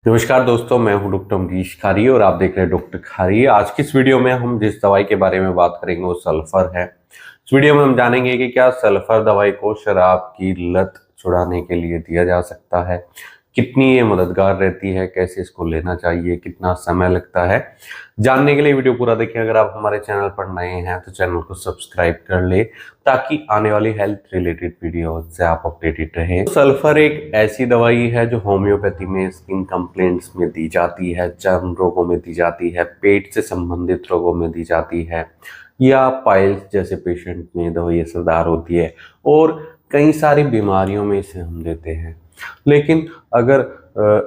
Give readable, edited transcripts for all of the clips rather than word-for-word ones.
नमस्कार दोस्तों, मैं हूं डॉक्टर अमरीश खारी और आप देख रहे हैं डॉक्टर खारी। आज की इस वीडियो में हम जिस दवाई के बारे में बात करेंगे वो सल्फर है। इस वीडियो में हम जानेंगे कि क्या सल्फर दवाई को शराब की लत छुड़ाने के लिए दिया जा सकता है, कितनी ये मददगार रहती है, कैसे इसको लेना चाहिए, कितना समय लगता है। जानने के लिए वीडियो पूरा देखें। अगर आप हमारे चैनल पर नए हैं तो चैनल को सब्सक्राइब कर ले ताकि आने वाली हेल्थ रिलेटेड वीडियो से आप अपडेटेड रहें। सल्फर एक ऐसी दवाई है जो होम्योपैथी में स्किन कंप्लेंट्स में दी जाती है, चर्म रोगों में दी जाती है, पेट से संबंधित रोगों में दी जाती है या पाइल्स जैसे पेशेंट में दवाई असरदार होती है और कई सारी बीमारियों में इसे हम देते हैं। लेकिन अगर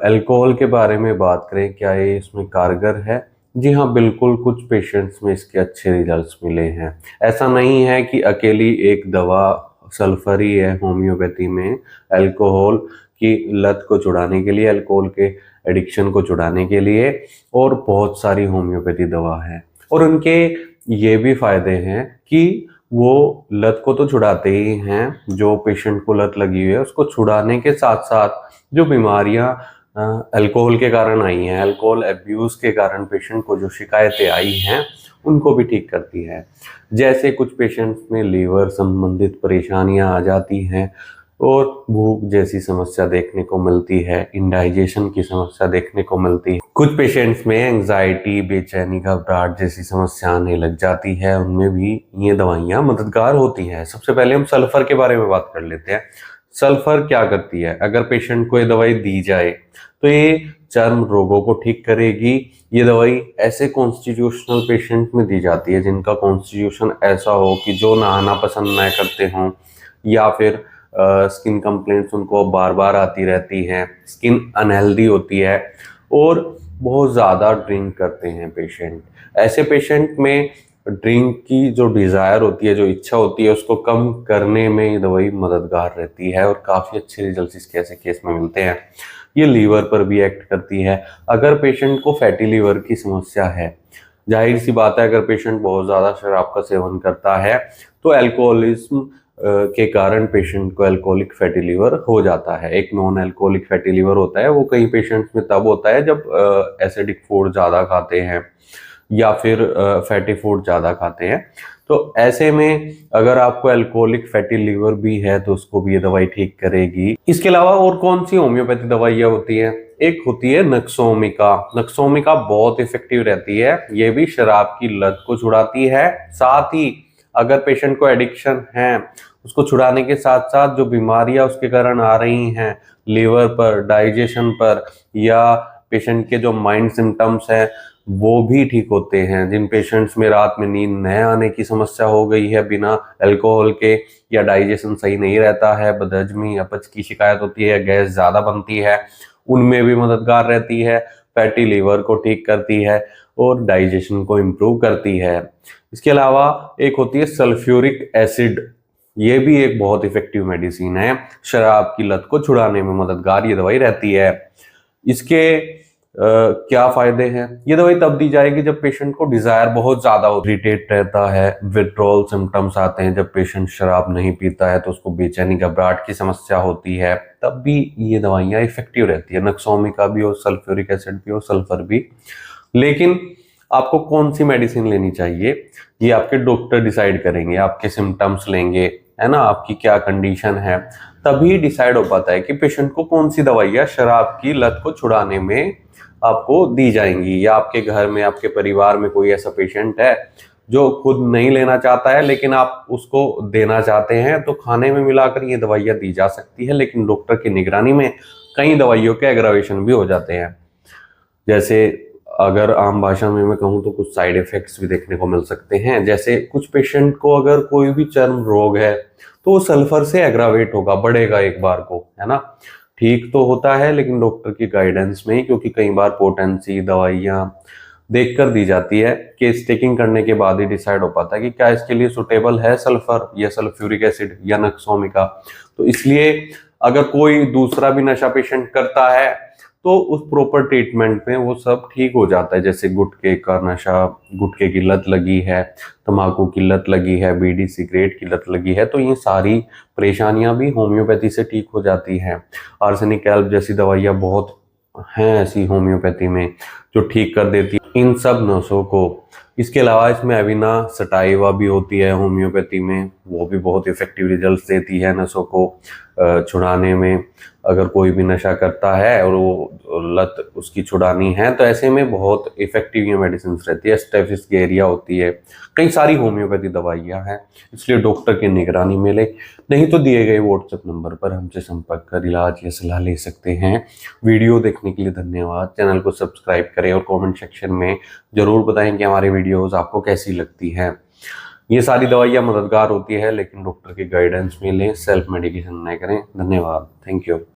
अल्कोहल के बारे में बात करें, क्या ये इसमें कारगर है? जी हाँ, बिल्कुल। कुछ पेशेंट्स में इसके अच्छे रिजल्ट्स मिले हैं। ऐसा नहीं है कि अकेली एक दवा सल्फर ही है होम्योपैथी में अल्कोहल की लत को छुड़ाने के लिए, अल्कोहल के एडिक्शन को छुड़ाने के लिए, और बहुत सारी होम्योपैथी दवा है और उनके ये भी फायदे हैं कि वो लत को तो छुड़ाते ही हैं, जो पेशेंट को लत लगी हुई है उसको छुड़ाने के साथ साथ जो बीमारियां अल्कोहल के कारण आई हैं, अल्कोहल अब्यूज़ के कारण पेशेंट को जो शिकायतें आई हैं उनको भी ठीक करती है। जैसे कुछ पेशेंट्स में लीवर संबंधित परेशानियां आ जाती हैं और भूख जैसी समस्या देखने को मिलती है, इंडाइजेशन की समस्या देखने को मिलती है। कुछ पेशेंट्स में एंजाइटी, बेचैनी, घबराहट जैसी समस्या आने लग जाती है, उनमें भी ये दवाइयाँ मददगार होती हैं। सबसे पहले हम सल्फर के बारे में बात कर लेते हैं। सल्फर क्या करती है? अगर पेशेंट को ये दवाई दी जाए तो ये चर्म रोगों को ठीक करेगी। ये दवाई ऐसे कॉन्स्टिट्यूशनल पेशेंट में दी जाती है जिनका कॉन्स्टिट्यूशन ऐसा हो कि जो नहाना पसंद न करते हों या फिर स्किन कंप्लेंट्स उनको बार बार आती रहती हैं, स्किन अनहेल्दी होती है और बहुत ज़्यादा ड्रिंक करते हैं पेशेंट। ऐसे पेशेंट में ड्रिंक की जो डिज़ायर होती है, जो इच्छा होती है, उसको कम करने में ये दवाई मददगार रहती है और काफ़ी अच्छे रिजल्ट इसके ऐसे केस में मिलते हैं। ये लीवर पर भी एक्ट करती है। अगर पेशेंट को फैटी लीवर की समस्या है, जाहिर सी बात है, अगर पेशेंट बहुत ज़्यादा शराब का सेवन करता है तो अल्कोहलिज्म के कारण पेशेंट को अल्कोहलिक फैटी लीवर हो जाता है। एक नॉन अल्कोहलिक फैटी लीवर होता है, वो कई पेशेंट्स में तब होता है जब एसिडिक फूड ज़्यादा खाते हैं या फिर फैटी फूड ज़्यादा खाते हैं। तो ऐसे में अगर आपको अल्कोहलिक फैटी लीवर भी है तो उसको भी ये दवाई ठीक करेगी। इसके अलावा और कौन सी होम्योपैथी दवाइयाँ होती हैं? एक होती है नक्सोमिका। नक्सोमिका बहुत इफेक्टिव रहती है। ये भी शराब की लत को छुड़ाती है, साथ ही अगर पेशेंट को एडिक्शन है उसको छुड़ाने के साथ साथ जो बीमारियां उसके कारण आ रही हैं, लीवर पर, डाइजेशन पर, या पेशेंट के जो माइंड सिम्टम्स हैं वो भी ठीक होते हैं। जिन पेशेंट्स में रात में नींद न आने की समस्या हो गई है बिना अल्कोहल के, या डाइजेशन सही नहीं रहता है, बदहजमी, अपच की शिकायत होती है, गैस ज़्यादा बनती है, उनमें भी मददगार रहती है। फैटी लीवर को ठीक करती है और डाइजेशन को इम्प्रूव करती है। इसके अलावा एक होती है सल्फ्यूरिक एसिड। ये भी एक बहुत इफेक्टिव मेडिसिन है, शराब की लत को छुड़ाने में मददगार ये दवाई रहती है। इसके क्या फायदे हैं? ये दवाई तब दी जाएगी जब पेशेंट को डिजायर बहुत ज्यादा हो, इरिटेट रहता है, विड्रॉल सिम्टम्स आते हैं। जब पेशेंट शराब नहीं पीता है तो उसको बेचैनी, घबराहट की समस्या होती है, तब भी ये दवाइयाँ इफेक्टिव रहती है। नक्सोमिका भी और सल्फ्यूरिक एसिड भी और सल्फर भी। लेकिन आपको कौन सी मेडिसिन लेनी चाहिए ये आपके डॉक्टर डिसाइड करेंगे। आपके सिम्टम्स लेंगे, है ना, आपकी क्या कंडीशन है, तभी डिसाइड हो पाता है कि पेशेंट को कौन सी दवाइयाँ शराब की लत को छुड़ाने में आपको दी जाएंगी। या आपके घर में, आपके परिवार में कोई ऐसा पेशेंट है जो खुद नहीं लेना चाहता है लेकिन आप उसको देना चाहते हैं, तो खाने में मिलाकर ये दवाइयाँ दी जा सकती है। लेकिन डॉक्टर की निगरानी में कई दवाइयों के एग्रावेशन भी हो जाते हैं। जैसे अगर आम भाषा में मैं कहूँ तो कुछ साइड इफेक्ट्स भी देखने को मिल सकते हैं। जैसे कुछ पेशेंट को अगर कोई भी चर्म रोग है तो वो सल्फर से एग्रावेट होगा, बढ़ेगा एक बार को, है ना। ठीक तो होता है लेकिन डॉक्टर की गाइडेंस में ही, क्योंकि कई बार पोटेंसी दवाइयाँ देख कर दी जाती है। केस टेकिंग करने के बाद ही डिसाइड हो पाता है कि क्या इसके लिए सुटेबल है सल्फर या सल्फ्यूरिक एसिड या नक्सोमिका। तो इसलिए अगर कोई दूसरा भी नशा पेशेंट करता है तो उस प्रॉपर ट्रीटमेंट में वो सब ठीक हो जाता है। जैसे गुटखे का नशा, गुटखे की लत लगी है, तंबाकू की लत लगी है, बीड़ी सिगरेट की लत लगी है, तो ये सारी परेशानियां भी होम्योपैथी से ठीक हो जाती हैं। आर्सेनिक एल्ब जैसी दवाइयाँ बहुत हैं ऐसी होम्योपैथी में जो ठीक कर देती है इन सब नसों को। इसके अलावा इसमें अविना सटाइवा भी होती है होम्योपैथी में, वो भी बहुत इफेक्टिव रिजल्ट्स देती है नसों को छुड़ाने में। अगर कोई भी नशा करता है और वो लत उसकी छुड़ानी है तो ऐसे में बहुत इफेक्टिव ये मेडिसिन रहती है। स्टेफिसगेरिया होती है, कई सारी होम्योपैथी दवाइयाँ हैं, इसलिए डॉक्टर की निगरानी में ले, नहीं तो दिए गए व्हाट्सएप नंबर पर हमसे संपर्क कर इलाज या सलाह ले सकते हैं। वीडियो देखने के लिए धन्यवाद। चैनल को सब्सक्राइब करें और कमेंट सेक्शन में जरूर बताएं कि हमारे वीडियोस आपको कैसी लगती हैं। ये सारी दवाइयाँ मददगार होती है, लेकिन डॉक्टर की गाइडेंस में लें, सेल्फ मेडिकेशन न करें। धन्यवाद। Thank you.